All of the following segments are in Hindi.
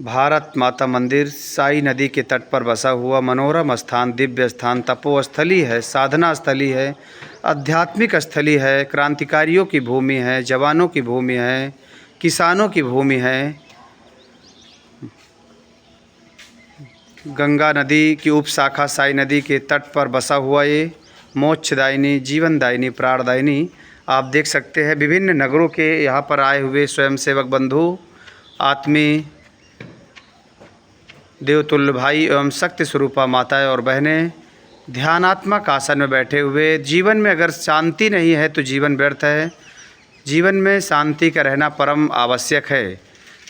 भारत माता मंदिर साई नदी के तट पर बसा हुआ मनोरम स्थान, दिव्य स्थान, तपोस्थली है, साधना स्थली है, आध्यात्मिक स्थली है, क्रांतिकारियों की भूमि है, जवानों की भूमि है, किसानों की भूमि है। गंगा नदी की उपशाखा साई नदी के तट पर बसा हुआ ये मोक्षदायिनी, जीवनदायिनी, प्राणदायिनी आप देख सकते हैं। विभिन्न नगरों के यहाँ पर आए हुए स्वयंसेवक बंधु, आत्मी, देवतुल्य भाई एवं शक्ति स्वरूपा माताएं और बहनें ध्यानात्मक आसन में बैठे हुए। जीवन में अगर शांति नहीं है तो जीवन व्यर्थ है। जीवन में शांति का रहना परम आवश्यक है।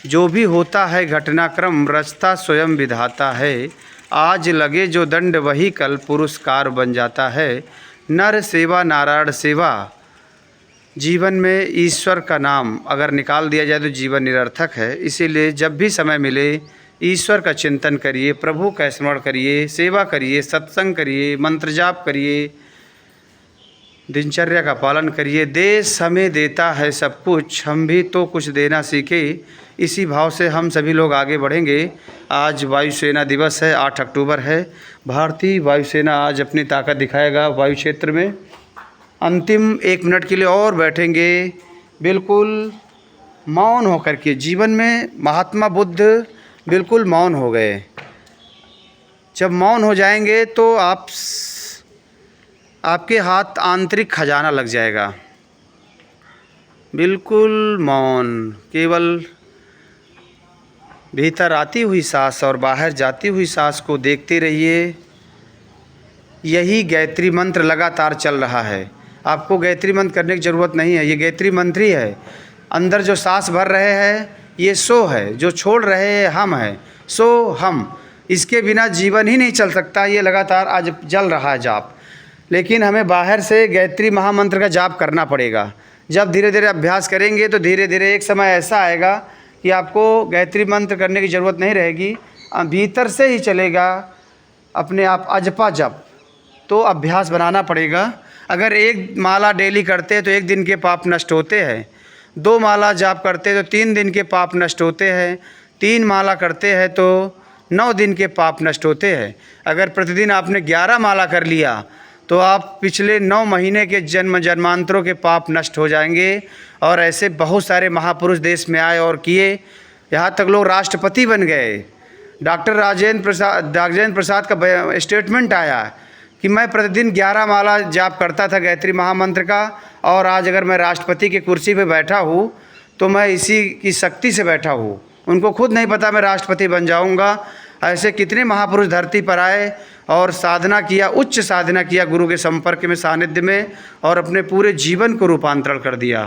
जो भी होता है घटनाक्रम रचता स्वयं विधाता है। आज लगे जो दंड वही कल पुरस्कार बन जाता है। नर सेवा नारायण सेवा। जीवन में ईश्वर का नाम अगर निकाल दिया जाए तो जीवन निरर्थक है। इसीलिए जब भी समय मिले ईश्वर का चिंतन करिए, प्रभु का स्मरण करिए, सेवा करिए, सत्संग करिए, मंत्र जाप करिए, दिनचर्या का पालन करिए। देश हमें देता है सब कुछ, हम भी तो कुछ देना सीखे। इसी भाव से हम सभी लोग आगे बढ़ेंगे। आज वायुसेना दिवस है, 8 अक्टूबर है। भारतीय वायुसेना आज अपनी ताकत दिखाएगा वायु क्षेत्र में। अंतिम 1 मिनट के लिए और बैठेंगे, बिल्कुल मौन होकर के। जीवन में महात्मा बुद्ध बिल्कुल मौन हो गए। जब मौन हो जाएंगे तो आपके हाथ आंतरिक खजाना लग जाएगा। बिल्कुल मौन, केवल भीतर आती हुई सांस और बाहर जाती हुई सांस को देखते रहिए। यही गायत्री मंत्र लगातार चल रहा है। आपको गायत्री मंत्र करने की ज़रूरत नहीं है, ये गायत्री मंत्र ही है। अंदर जो सांस भर रहे हैं ये सो है, जो छोड़ रहे हैं हम हैं, सो हम। इसके बिना जीवन ही नहीं चल सकता। ये लगातार आज जल रहा है जाप, लेकिन हमें बाहर से गायत्री महामंत्र का जाप करना पड़ेगा। जब धीरे धीरे अभ्यास करेंगे तो धीरे धीरे एक समय ऐसा आएगा कि आपको गायत्री मंत्र करने की ज़रूरत नहीं रहेगी, भीतर से ही चलेगा अपने आप अजपा जप। तो अभ्यास बनाना पड़ेगा। अगर 1 माला डेली करते हैं तो 1 दिन के पाप नष्ट होते हैं। 2 माला जाप करते हैं तो 3 दिन के पाप नष्ट होते हैं। 3 माला करते हैं तो 9 दिन के पाप नष्ट होते हैं। अगर प्रतिदिन आपने 11 माला कर लिया तो आप पिछले 9 महीने के जन्मांतरों के पाप नष्ट हो जाएंगे। और ऐसे बहुत सारे महापुरुष देश में आए और किए, यहाँ तक लोग राष्ट्रपति बन गए। डॉक्टर राजेंद्र प्रसाद का स्टेटमेंट आया कि मैं प्रतिदिन 11 माला जाप करता था गायत्री महामंत्र का, और आज अगर मैं राष्ट्रपति की कुर्सी पे बैठा हूँ तो मैं इसी की शक्ति से बैठा हूँ। उनको खुद नहीं पता मैं राष्ट्रपति बन जाऊँगा। ऐसे कितने महापुरुष धरती पर आए और साधना किया, उच्च साधना किया गुरु के संपर्क में, सानिध्य में, और अपने पूरे जीवन को रूपांतरण कर दिया।